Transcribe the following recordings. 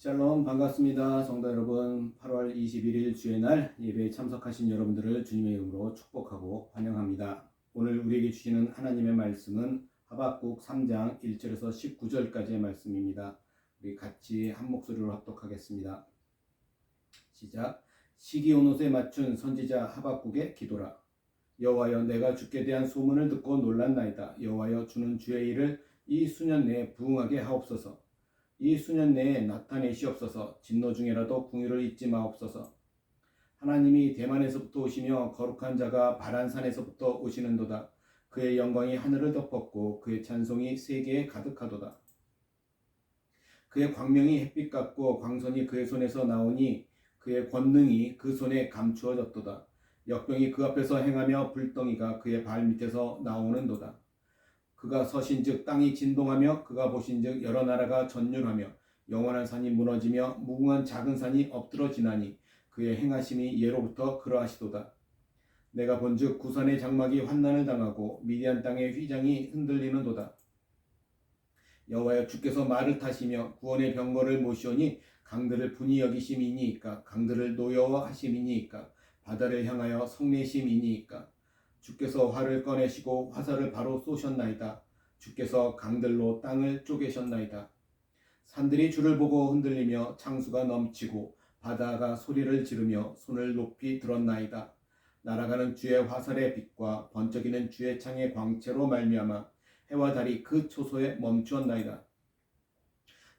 샬롬 반갑습니다. 성도 여러분, 8월 21일 주의 날 예배에 참석하신 여러분들을 주님의 이름으로 축복하고 환영합니다. 오늘 우리에게 주시는 하나님의 말씀은 하박국 3장 1절에서 19절까지의 말씀입니다. 우리 같이 한 목소리로 합독하겠습니다. 시작. 시기 온 옷에 맞춘 선지자 하박국의 기도라. 여호와여, 내가 주께 대한 소문을 듣고 놀랐나이다. 여호와여, 주는 주의 일을 이 수년 내에 부응하게 하옵소서. 이 수년 내에 나타내시옵소서. 진노 중에라도 궁유를 잊지 마옵소서. 하나님이 대만에서부터 오시며 거룩한 자가 바란산에서부터 오시는도다. 그의 영광이 하늘을 덮었고 그의 찬송이 세계에 가득하도다. 그의 광명이 햇빛 같고 광선이 그의 손에서 나오니 그의 권능이 그 손에 감추어졌도다. 역병이 그 앞에서 행하며 불덩이가 그의 발 밑에서 나오는도다. 그가 서신즉 땅이 진동하며 그가 보신즉 여러 나라가 전율하며 영원한 산이 무너지며 무궁한 작은 산이 엎드러지나니 그의 행하심이 예로부터 그러하시도다. 내가 본즉 구산의 장막이 환난을 당하고 미디안 땅의 휘장이 흔들리는도다. 여호와여, 주께서 말을 타시며 구원의 병거를 모시오니 강들을 분이 여기심이니이까. 강들을 노여워하심이니이까. 바다를 향하여 성내심이니이까. 주께서 활을 꺼내시고 화살을 바로 쏘셨나이다. 주께서 강들로 땅을 쪼개셨나이다. 산들이 주를 보고 흔들리며 창수가 넘치고 바다가 소리를 지르며 손을 높이 들었나이다. 날아가는 주의 화살의 빛과 번쩍이는 주의 창의 광채로 말미암아 해와 달이 그 초소에 멈추었나이다.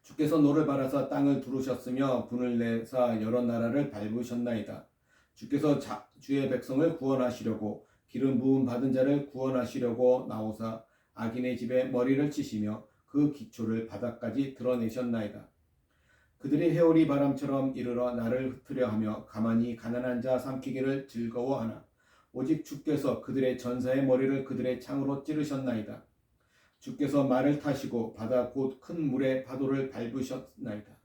주께서 노를 바라사 땅을 두르셨으며 분을 내사 여러 나라를 밟으셨나이다. 주께서 주의 백성을 구원하시려고 기름 부음 받은 자를 구원하시려고 나오사 악인의 집에 머리를 치시며 그 기초를 바닥까지 드러내셨나이다. 그들이 회오리 바람처럼 이르러 나를 흩으려 하며 가만히 가난한 자 삼키기를 즐거워하나 오직 주께서 그들의 전사의 머리를 그들의 창으로 찌르셨나이다. 주께서 말을 타시고 바다 곧 큰 물의 파도를 밟으셨나이다.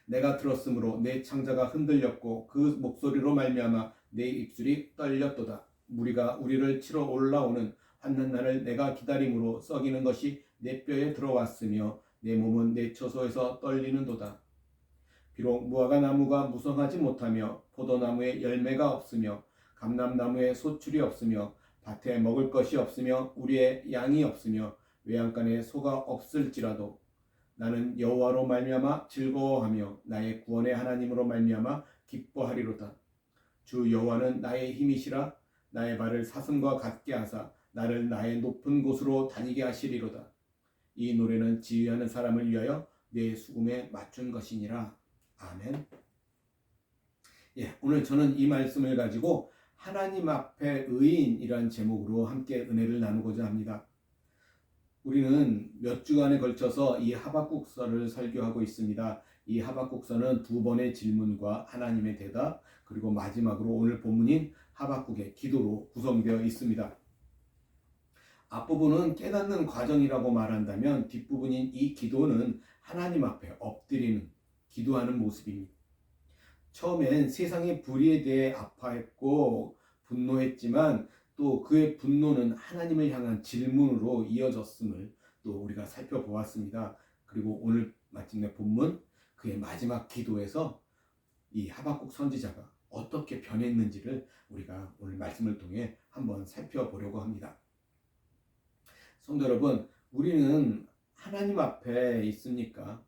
내가 들었으므로 내 창자가 흔들렸고 그 목소리로 말미암아 내 입술이 떨렸도다. 무리가 우리를 치러 올라오는 환난 날을 내가 기다림으로 썩이는 것이 내 뼈에 들어왔으며 내 몸은 내 처소에서 떨리는도다. 비록 무화과 나무가 무성하지 못하며 포도나무에 열매가 없으며 감람나무에 소출이 없으며 밭에 먹을 것이 없으며 우리의 양이 없으며 외양간에 소가 없을지라도 나는 여호와로 말미암아 즐거워하며 나의 구원의 하나님으로 말미암아 기뻐하리로다. 주 여호와는 나의 힘이시라. 나의 발을 사슴과 같게 하사 나를 나의 높은 곳으로 다니게 하시리로다. 이 노래는 지휘하는 사람을 위하여 내 수금에 맞춘 것이니라. 아멘. 오늘 저는 이 말씀을 가지고 하나님 앞에 의인이란 제목으로 함께 은혜를 나누고자 합니다. 우리는 몇 주간에 걸쳐서 이 하박국서를 설교하고 있습니다. 이 하박국서는 두 번의 질문과 하나님의 대답, 그리고 마지막으로 오늘 본문인 하박국의 기도로 구성되어 있습니다. 앞부분은 깨닫는 과정이라고 말한다면 뒷부분인 이 기도는 하나님 앞에 엎드리는, 기도하는 모습입니다. 처음엔 세상의 불의에 대해 아파했고 분노했지만 또 그의 분노는 하나님을 향한 질문으로 이어졌음을 또 우리가 살펴보았습니다. 그리고 오늘 마침내 본문 그의 마지막 기도에서 이 하박국 선지자가 어떻게 변했는지를 우리가 오늘 말씀을 통해 한번 살펴보려고 합니다. 성도 여러분, 우리는 하나님 앞에 있으니까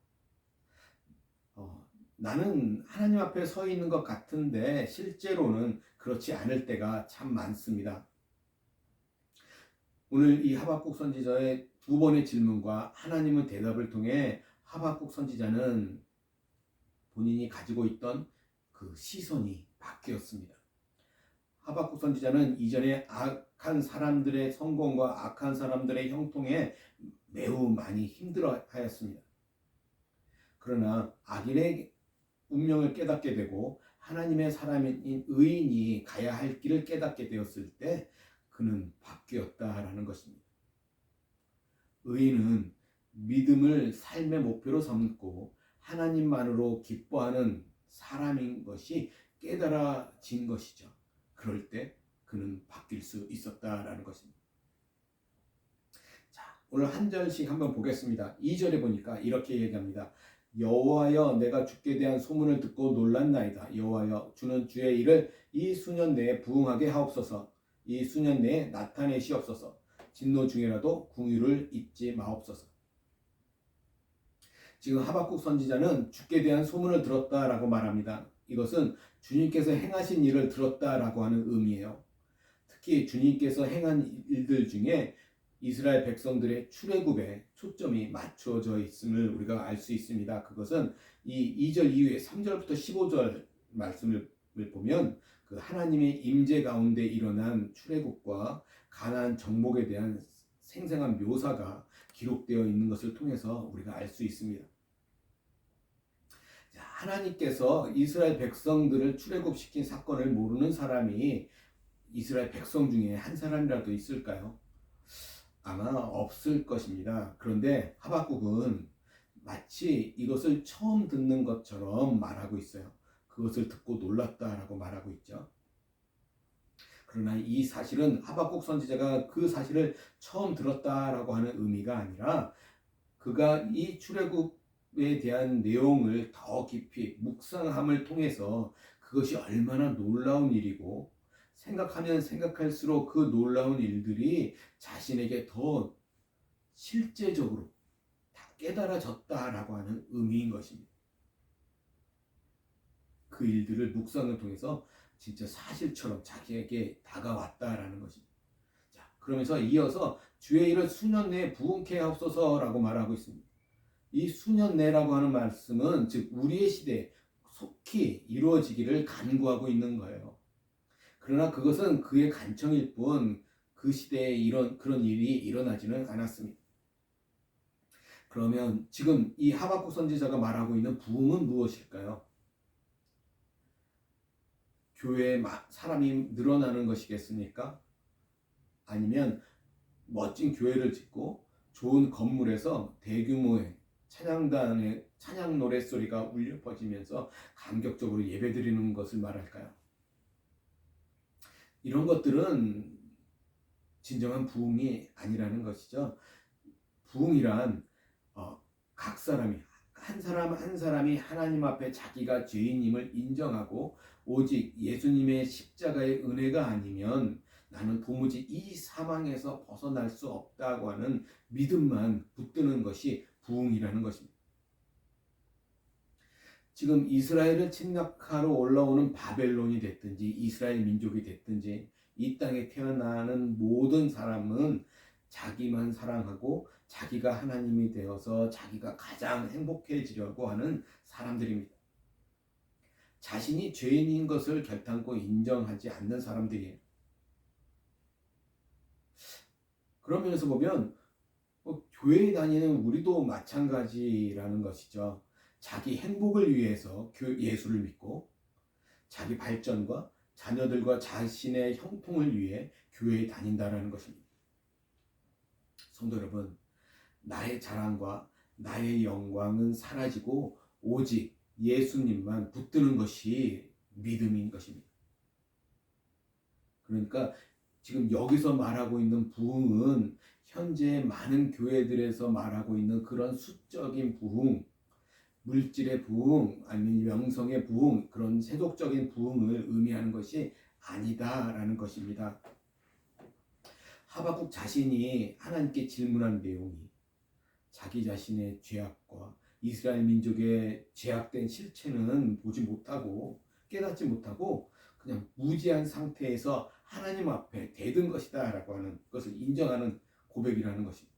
나는 하나님 앞에 서 있는 것 같은데 실제로는 그렇지 않을 때가 참 많습니다. 오늘 이 하박국 선지자의 두 번의 질문과 하나님의 대답을 통해 하박국 선지자는 본인이 가지고 있던 그 시선이 바뀌었습니다. 하박국 선지자는 이전에 악한 사람들의 성공과 악한 사람들의 형통에 매우 많이 힘들어하였습니다. 그러나 악인의 운명을 깨닫게 되고 하나님의 사람인 의인이 가야 할 길을 깨닫게 되었을 때 그는 바뀌었다라는 것입니다. 의인은 믿음을 삶의 목표로 삼고 하나님만으로 기뻐하는 사람인 것이 깨달아진 것이죠. 그럴 때 그는 바뀔 수 있었다라는 것입니다. 자, 오늘 한 절씩 한번 보겠습니다. 2절에 보니까 이렇게 얘기합니다. 여호와여 내가 주께 대한 소문을 듣고 놀랐나이다. 여호와여 주는 주의 일을 이 수년 내에 부응하게 하옵소서. 이 수년 내에 나타내시옵소서. 진노 중에라도 궁유를 잊지 마옵소서. 지금 하박국 선지자는 주께 대한 소문을 들었다라고 말합니다. 이것은 주님께서 행하신 일을 들었다라고 하는 의미예요. 특히 주님께서 행한 일들 중에 이스라엘 백성들의 출애굽에 초점이 맞춰져 있음을 우리가 알 수 있습니다. 그것은 이 2절 이후에 3절부터 15절 말씀을 보면 그 하나님의 임재 가운데 일어난 출애굽과 가나안 정복에 대한 생생한 묘사가 기록되어 있는 것을 통해서 우리가 알 수 있습니다. 하나님께서 이스라엘 백성들을 출애굽시킨 사건을 모르는 사람이 이스라엘 백성 중에 한 사람이라도 있을까요? 아마 없을 것입니다. 그런데 하박국은 마치 이것을 처음 듣는 것처럼 말하고 있어요. 그것을 듣고 놀랐다라고 말하고 있죠. 그러나 이 사실은 하박국 선지자가 그 사실을 처음 들었다라고 하는 의미가 아니라 그가 이 출애굽에 대한 내용을 더 깊이 묵상함을 통해서 그것이 얼마나 놀라운 일이고 생각하면 생각할수록 그 놀라운 일들이 자신에게 더 실제적으로 다 깨달아졌다라고 하는 의미인 것입니다. 그 일들을 묵상을 통해서 진짜 사실처럼 자기에게 다가왔다라는 것입니다. 자, 그러면서 이어서 주의 일을 수년 내에 부응케 하옵소서라고 말하고 있습니다. 이 수년 내라고 하는 말씀은 즉 우리의 시대에 속히 이루어지기를 간구하고 있는 거예요. 그러나 그것은 그의 간청일 뿐 그 시대에 그런 일이 일어나지는 않았습니다. 그러면 지금 이 하박국 선지자가 말하고 있는 부흥은 무엇일까요? 교회에 사람이 늘어나는 것이겠습니까? 아니면 멋진 교회를 짓고 좋은 건물에서 대규모의 찬양단의 찬양 노랫소리가 울려 퍼지면서 감격적으로 예배드리는 것을 말할까요? 이런 것들은 진정한 부흥이 아니라는 것이죠. 부흥이란 각 사람이 한 사람 한 사람이 하나님 앞에 자기가 죄인임을 인정하고 오직 예수님의 십자가의 은혜가 아니면 나는 도무지 이 사망에서 벗어날 수 없다고 하는 믿음만 붙드는 것이 부흥이라는 것입니다. 지금 이스라엘을 침략하러 올라오는 바벨론이 됐든지 이스라엘 민족이 됐든지 이 땅에 태어나는 모든 사람은 자기만 사랑하고 자기가 하나님이 되어서 자기가 가장 행복해지려고 하는 사람들입니다. 자신이 죄인인 것을 결단코 인정하지 않는 사람들이에요. 그런 면에서 보면 교회에 다니는 우리도 마찬가지라는 것이죠. 자기 행복을 위해서 예수를 믿고 자기 발전과 자녀들과 자신의 형통을 위해 교회에 다닌다는 것입니다. 성도 여러분, 나의 자랑과 나의 영광은 사라지고 오직 예수님만 붙드는 것이 믿음인 것입니다. 그러니까 지금 여기서 말하고 있는 부흥은 현재 많은 교회들에서 말하고 있는 그런 수적인 부흥, 물질의 부흥, 아니면 명성의 부흥, 그런 세속적인 부흥을 의미하는 것이 아니다라는 것입니다. 하박국 자신이 하나님께 질문한 내용이 자기 자신의 죄악과 이스라엘 민족의 죄악된 실체는 보지 못하고 깨닫지 못하고 그냥 무지한 상태에서 하나님 앞에 대든 것이다 라고 하는 것을 인정하는 고백이라는 것입니다.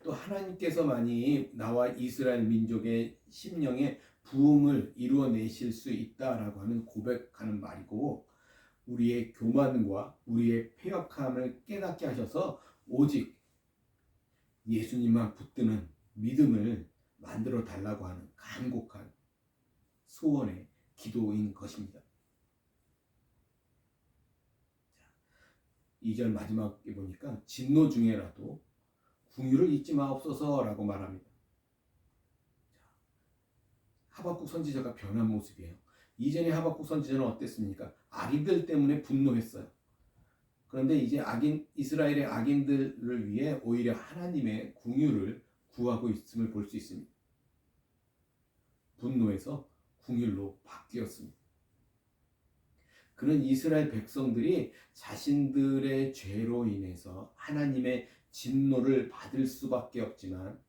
또 하나님께서만이 나와 이스라엘 민족의 심령의 부흥을 이루어내실 수 있다라고 하는 고백하는 말이고 우리의 교만과 우리의 패역함을 깨닫게 하셔서 오직 예수님만 붙드는 믿음을 만들어 달라고 하는 간곡한 소원의 기도인 것입니다. 2절 마지막에 보니까 진노 중에라도 궁유를 잊지 마옵소서라고 말합니다. 하박국 선지자가 변한 모습이에요. 이전에 하박국 선지자는 어땠습니까? 악인들 때문에 분노했어요. 그런데 이제 이스라엘의 악인들을 위해 오히려 하나님의 궁유를 구하고 있음을 볼 수 있습니다. 분노에서 궁일로 바뀌었습니다. 그는 이스라엘 백성들이 자신들의 죄로 인해서 하나님의 진노를 받을 수밖에 없지만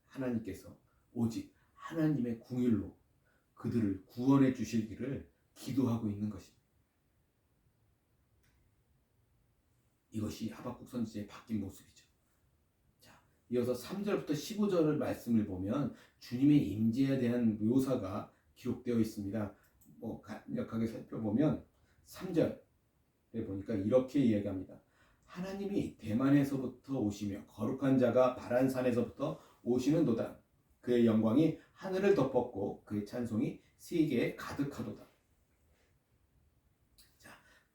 하나님께서 오직 하나님의 궁일로 그들을 구원해 주시기를 기도하고 있는 것입니다. 이것이 하박국 선지자의 바뀐 모습이죠. 자, 이어서 3절부터 15절 말씀을 보면 주님의 임재에 대한 묘사가 기록되어 있습니다. 간략하게 살펴보면 3절에 보니까 이렇게 이야기합니다. 하나님이 대만에서부터 오시며 거룩한 자가 바란산에서부터 오시는도다. 그의 영광이 하늘을 덮었고 그의 찬송이 세계에 가득하도다. 자,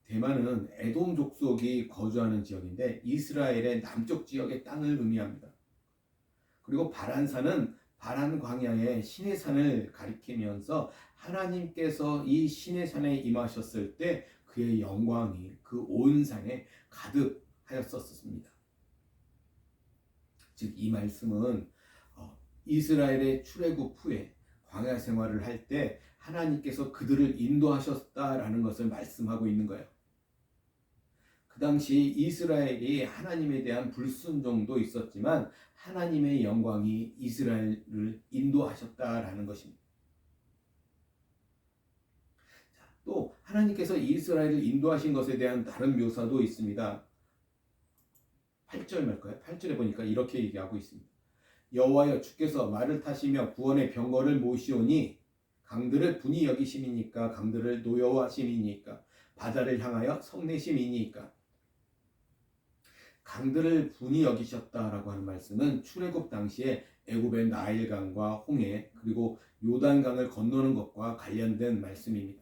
대만은 에돔 족속이 거주하는 지역인데 이스라엘의 남쪽 지역의 땅을 의미합니다. 그리고 바란산은 바란 광야의 시내산을 가리키면서 하나님께서 이 시내산에 임하셨을 때 그의 영광이 그 온 산에 가득하였었습니다. 즉 이 말씀은 이스라엘의 출애굽 후에 광야 생활을 할 때 하나님께서 그들을 인도하셨다라는 것을 말씀하고 있는 거예요. 그 당시 이스라엘이 하나님에 대한 불순종도 있었지만 하나님의 영광이 이스라엘을 인도하셨다라는 것입니다. 또 하나님께서 이스라엘을 인도하신 것에 대한 다른 묘사도 있습니다. 8절 말까요? 8절에 보니까 이렇게 얘기하고 있습니다. 여호와여 주께서 말을 타시며 구원의 병거를 모시오니 강들을 분이 여기심이니까 강들을 노여워하심이니까 바다를 향하여 성내심이니까. 강들을 분이 여기셨다라고 하는 말씀은 출애굽 당시에 애굽의 나일강과 홍해 그리고 요단강을 건너는 것과 관련된 말씀입니다.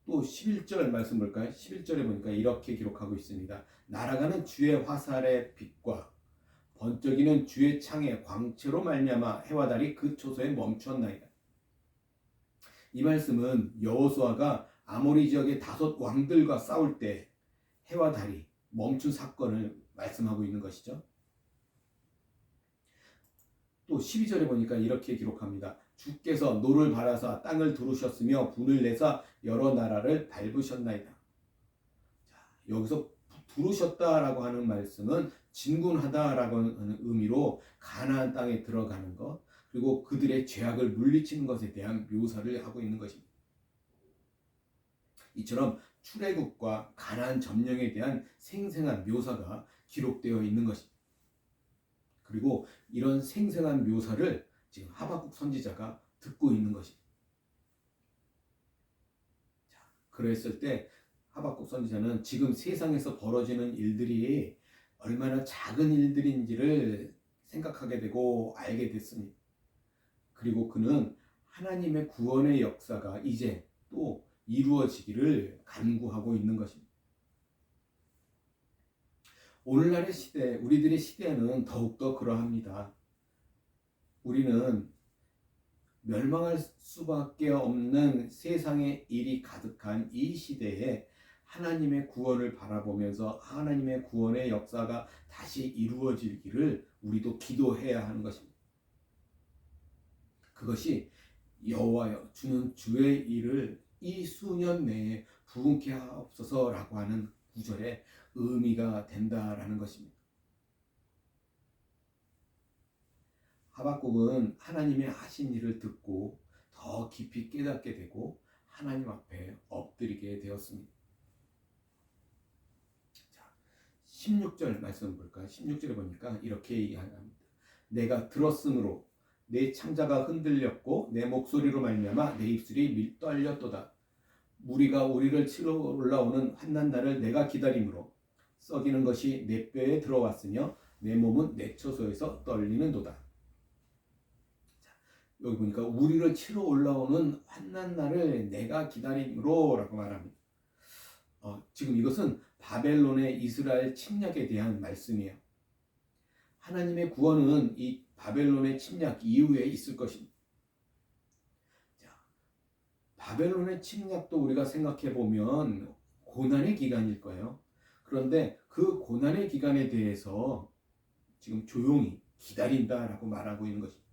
또 11절 말씀 볼까요? 11절에 보니까 이렇게 기록하고 있습니다. 날아가는 주의 화살의 빛과 번쩍이는 주의 창의 광채로 말미암아 해와 달이 그 초소에 멈추었나이다. 이 말씀은 여호수아가 아모리 지역의 5 왕들과 싸울 때 해와 달이 멈춘 사건을 말씀하고 있는 것이죠. 또 12절에 보니까 이렇게 기록합니다. 주께서 노를 바라사 땅을 두르셨으며 분을 내사 여러 나라를 밟으셨나이다. 자, 여기서 두르셨다라고 하는 말씀은 진군하다라고 하는 의미로 가나안 땅에 들어가는 것 그리고 그들의 죄악을 물리치는 것에 대한 묘사를 하고 있는 것입니다. 이처럼 출애굽과 가나안 점령에 대한 생생한 묘사가 기록되어 있는 것입니다. 그리고 이런 생생한 묘사를 지금 하박국 선지자가 듣고 있는 것입니다. 자, 그랬을 때 하박국 선지자는 지금 세상에서 벌어지는 일들이 얼마나 작은 일들인지를 생각하게 되고 알게 됐습니다. 그리고 그는 하나님의 구원의 역사가 이제 또 이루어지기를 간구하고 있는 것입니다. 오늘날의 시대, 우리들의 시대는 더욱더 그러합니다. 우리는 멸망할 수밖에 없는 세상의 일이 가득한 이 시대에 하나님의 구원을 바라보면서 하나님의 구원의 역사가 다시 이루어지기를 우리도 기도해야 하는 것입니다. 그것이 여호와여 주는 주의 일을 이 수년 내에 부흥케 하옵소서라고 하는 구절의 의미가 된다라는 것입니다. 하박국은 하나님의 하신 일을 듣고 더 깊이 깨닫게 되고 하나님 앞에 엎드리게 되었습니다. 자, 16절 말씀 볼까요? 16절에 보니까 이렇게 얘기합니다. 내가 들었으므로 내 창자가 흔들렸고 내 목소리로 말미암아 내 입술이 떨렸도다. 무리가 우리를 치러 올라오는 환난날을 내가 기다림으로 썩이는 것이 내 뼈에 들어왔으며 내 몸은 내 처소에서 떨리는도다. 자, 여기 보니까 우리를 치러 올라오는 환난날을 내가 기다림으로 라고 말합니다. 지금 이것은 바벨론의 이스라엘 침략에 대한 말씀이에요. 하나님의 구원은 이 바벨론의 침략 이후에 있을 것입니다. 자, 바벨론의 침략도 우리가 생각해 보면 고난의 기간일 거예요. 그런데 그 고난의 기간에 대해서 지금 조용히 기다린다라고 말하고 있는 것입니다.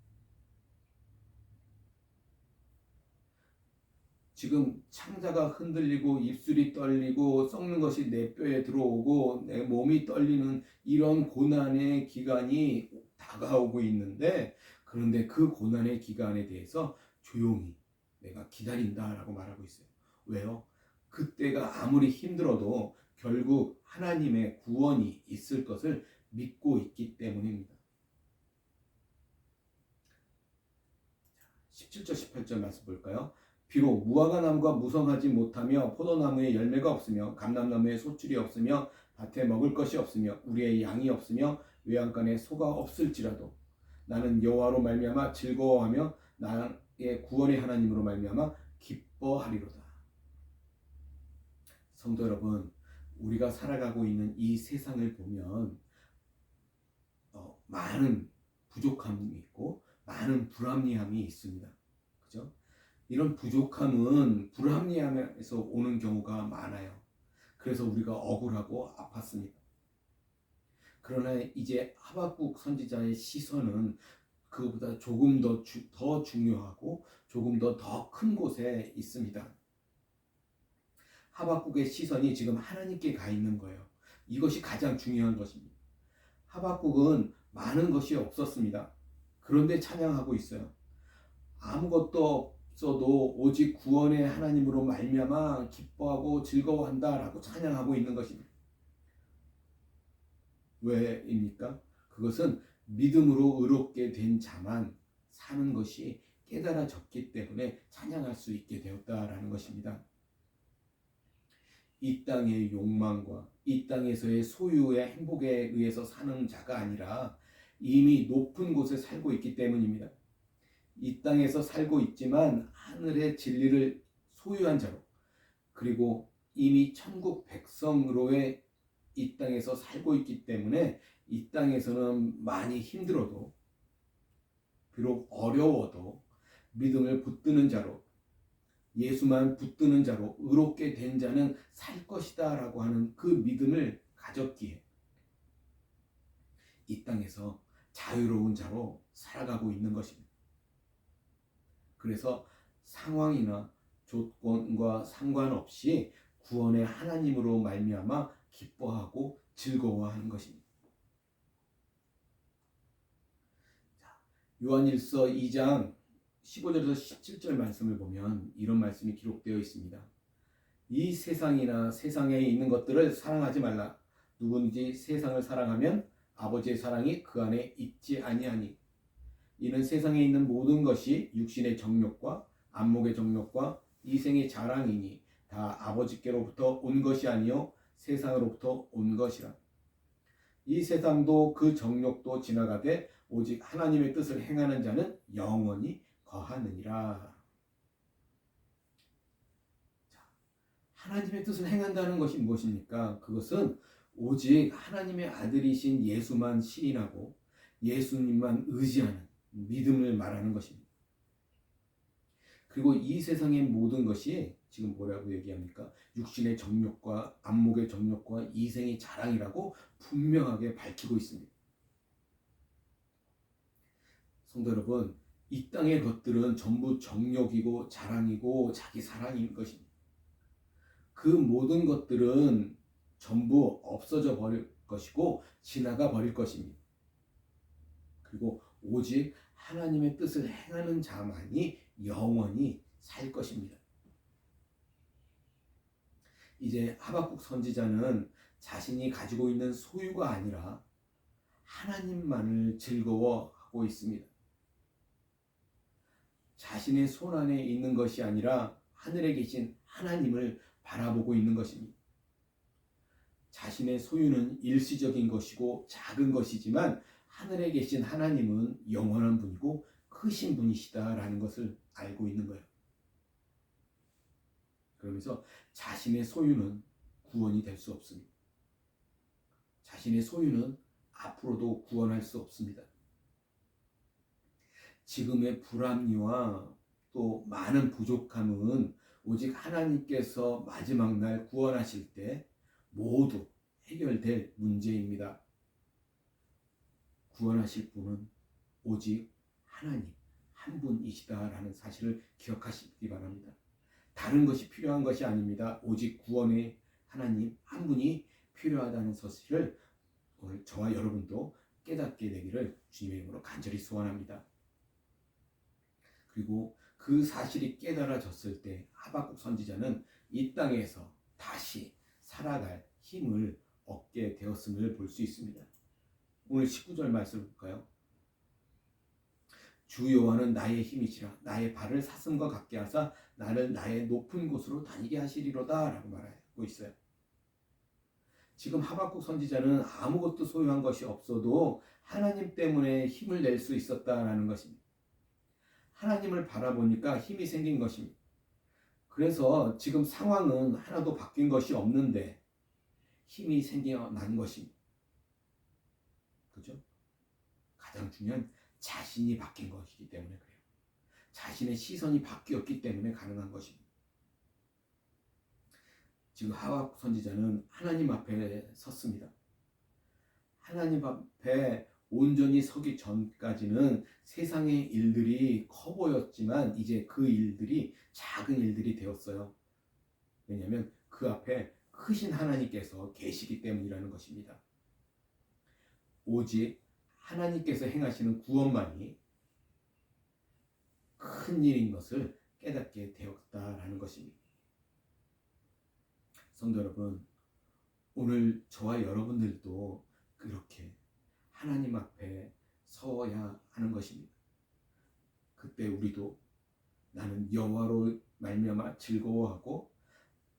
지금 창자가 흔들리고 입술이 떨리고 썩는 것이 내 뼈에 들어오고 내 몸이 떨리는 이런 고난의 기간이 다가오고 있는데, 그런데 그 고난의 기간에 대해서 조용히 내가 기다린다라고 말하고 있어요. 왜요? 그때가 아무리 힘들어도 결국 하나님의 구원이 있을 것을 믿고 있기 때문입니다. 17절 18절 말씀 볼까요? 비록 무화과 나무가 무성하지 못하며 포도나무에 열매가 없으며 감람나무에 소출이 없으며 밭에 먹을 것이 없으며 우리의 양이 없으며 외양간에 소가 없을지라도 나는 여호와로 말미암아 즐거워하며 나의 구원의 하나님으로 말미암아 기뻐하리로다. 성도 여러분, 우리가 살아가고 있는 이 세상을 보면 많은 부족함이 있고 많은 불합리함이 있습니다. 그죠? 이런 부족함은 불합리함에서 오는 경우가 많아요. 그래서 우리가 억울하고 아팠습니다. 그러나 이제 하박국 선지자의 시선은 그보다 조금 더 중요하고 조금 더 큰 곳에 있습니다. 하박국의 시선이 지금 하나님께 가 있는 거예요. 이것이 가장 중요한 것입니다. 하박국은 많은 것이 없었습니다. 그런데 찬양하고 있어요. 아무것도 없어도 오직 구원의 하나님으로 말미암아 기뻐하고 즐거워한다라고 찬양하고 있는 것입니다. 왜입니까? 그것은 믿음으로 의롭게 된 자만 사는 것이 깨달아졌기 때문에 찬양할 수 있게 되었다라는 것입니다. 이 땅의 욕망과 이 땅에서의 소유의 행복에 의해서 사는 자가 아니라 이미 높은 곳에 살고 있기 때문입니다. 이 땅에서 살고 있지만 하늘의 진리를 소유한 자로, 그리고 이미 천국 백성으로의 이 땅에서 살고 있기 때문에 이 땅에서는 많이 힘들어도 비록 어려워도 믿음을 붙드는 자로, 예수만 붙드는 자로 의롭게 된 자는 살 것이다 라고 하는 그 믿음을 가졌기에 이 땅에서 자유로운 자로 살아가고 있는 것입니다. 그래서 상황이나 조건과 상관없이 구원의 하나님으로 말미암아 기뻐하고 즐거워하는 것입니다. 요한일서 2장 15절에서 17절 말씀을 보면 이런 말씀이 기록되어 있습니다. 이 세상이나 세상에 있는 것들을 사랑하지 말라. 누구든지 세상을 사랑하면 아버지의 사랑이 그 안에 있지 아니하니. 이는 세상에 있는 모든 것이 육신의 정욕과 안목의 정욕과 이생의 자랑이니 다 아버지께로부터 온 것이 아니요 세상으로부터 온 것이라. 이 세상도 그 정욕도 지나가되 오직 하나님의 뜻을 행하는 자는 영원히 거하느니라. 하나님의 뜻을 행한다는 것이 무엇입니까? 그것은 오직 하나님의 아들이신 예수만 시인하고 예수님만 의지하는 믿음을 말하는 것입니다. 그리고 이 세상의 모든 것이 지금 뭐라고 얘기합니까? 육신의 정욕과 안목의 정욕과 이생의 자랑이라고 분명하게 밝히고 있습니다. 성도 여러분, 이 땅의 것들은 전부 정욕이고 자랑이고 자기 사랑인 것입니다. 그 모든 것들은 전부 없어져 버릴 것이고 지나가 버릴 것입니다. 그리고 오직 하나님의 뜻을 행하는 자만이 영원히 살 것입니다. 이제 하박국 선지자는 자신이 가지고 있는 소유가 아니라 하나님만을 즐거워하고 있습니다. 자신의 손 안에 있는 것이 아니라 하늘에 계신 하나님을 바라보고 있는 것입니다. 자신의 소유는 일시적인 것이고 작은 것이지만 하늘에 계신 하나님은 영원한 분이고 크신 분이시다라는 것을 알고 있는 거예요. 그러면서 자신의 소유는 구원이 될 수 없습니다. 자신의 소유는 앞으로도 구원할 수 없습니다. 지금의 불합리와 또 많은 부족함은 오직 하나님께서 마지막 날 구원하실 때 모두 해결될 문제입니다. 구원하실 분은 오직 하나님 한 분이시다라는 사실을 기억하시기 바랍니다. 다른 것이 필요한 것이 아닙니다. 오직 구원의 하나님 한 분이 필요하다는 사실을 오늘 저와 여러분도 깨닫게 되기를 주님의 이름으로 간절히 소원합니다. 그리고 그 사실이 깨달아졌을 때 하박국 선지자는 이 땅에서 다시 살아갈 힘을 얻게 되었음을 볼 수 있습니다. 오늘 19절 말씀 볼까요? 주 여호와는 나의 힘이시라 나의 발을 사슴과 같게 하사 나를 나의 높은 곳으로 다니게 하시리로다 라고 말하고 있어요. 지금 하박국 선지자는 아무것도 소유한 것이 없어도 하나님 때문에 힘을 낼 수 있었다라는 것입니다. 하나님을 바라보니까 힘이 생긴 것입니다. 그래서 지금 상황은 하나도 바뀐 것이 없는데 힘이 생겨난 것입니다. 그죠? 가장 중요한 자신이 바뀐 것이기 때문에 그래요. 자신의 시선이 바뀌었기 때문에 가능한 것입니다. 지금 하박국 선지자는 하나님 앞에 섰습니다. 하나님 앞에 온전히 서기 전까지는 세상의 일들이 커 보였지만 이제 그 일들이 작은 일들이 되었어요. 왜냐하면 그 앞에 크신 하나님께서 계시기 때문이라는 것입니다. 오직 하나님께서 행하시는 구원만이 큰 일인 것을 깨닫게 되었다라는 것입니다. 성도 여러분, 오늘 저와 여러분들도 그렇게 하나님 앞에 서야 하는 것입니다. 그때 우리도 나는 여호와로 말미암아 즐거워하고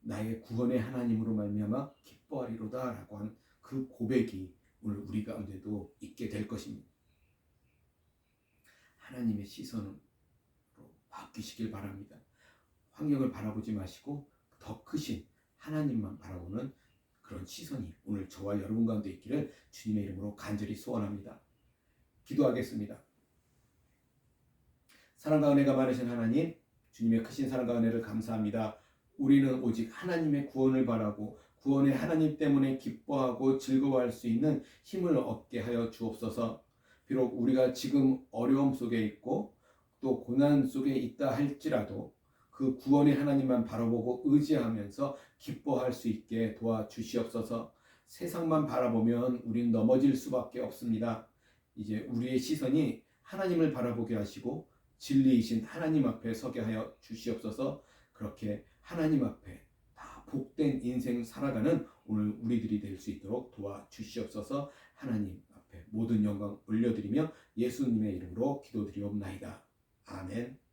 나의 구원의 하나님으로 말미암아 기뻐하리로다 라고 하는 그 고백이 오늘 우리 가운데도 있게 될 것입니다. 하나님의 시선으로 바뀌시길 바랍니다. 환경을 바라보지 마시고 더 크신 하나님만 바라보는 그런 시선이 오늘 저와 여러분 가운데 있기를 주님의 이름으로 간절히 소원합니다. 기도하겠습니다. 사랑과 은혜가 많으신 하나님, 주님의 크신 사랑과 은혜를 감사합니다. 우리는 오직 하나님의 구원을 바라고 구원의 하나님 때문에 기뻐하고 즐거워할 수 있는 힘을 얻게 하여 주옵소서. 비록 우리가 지금 어려움 속에 있고 또 고난 속에 있다 할지라도 그 구원의 하나님만 바라보고 의지하면서 기뻐할 수 있게 도와주시옵소서. 세상만 바라보면 우린 넘어질 수밖에 없습니다. 이제 우리의 시선이 하나님을 바라보게 하시고 진리이신 하나님 앞에 서게 하여 주시옵소서. 그렇게 하나님 앞에 다 복된 인생 살아가는 오늘 우리들이 될 수 있도록 도와주시옵소서. 하나님 앞에 모든 영광 올려드리며 예수님의 이름으로 기도드리옵나이다. 아멘.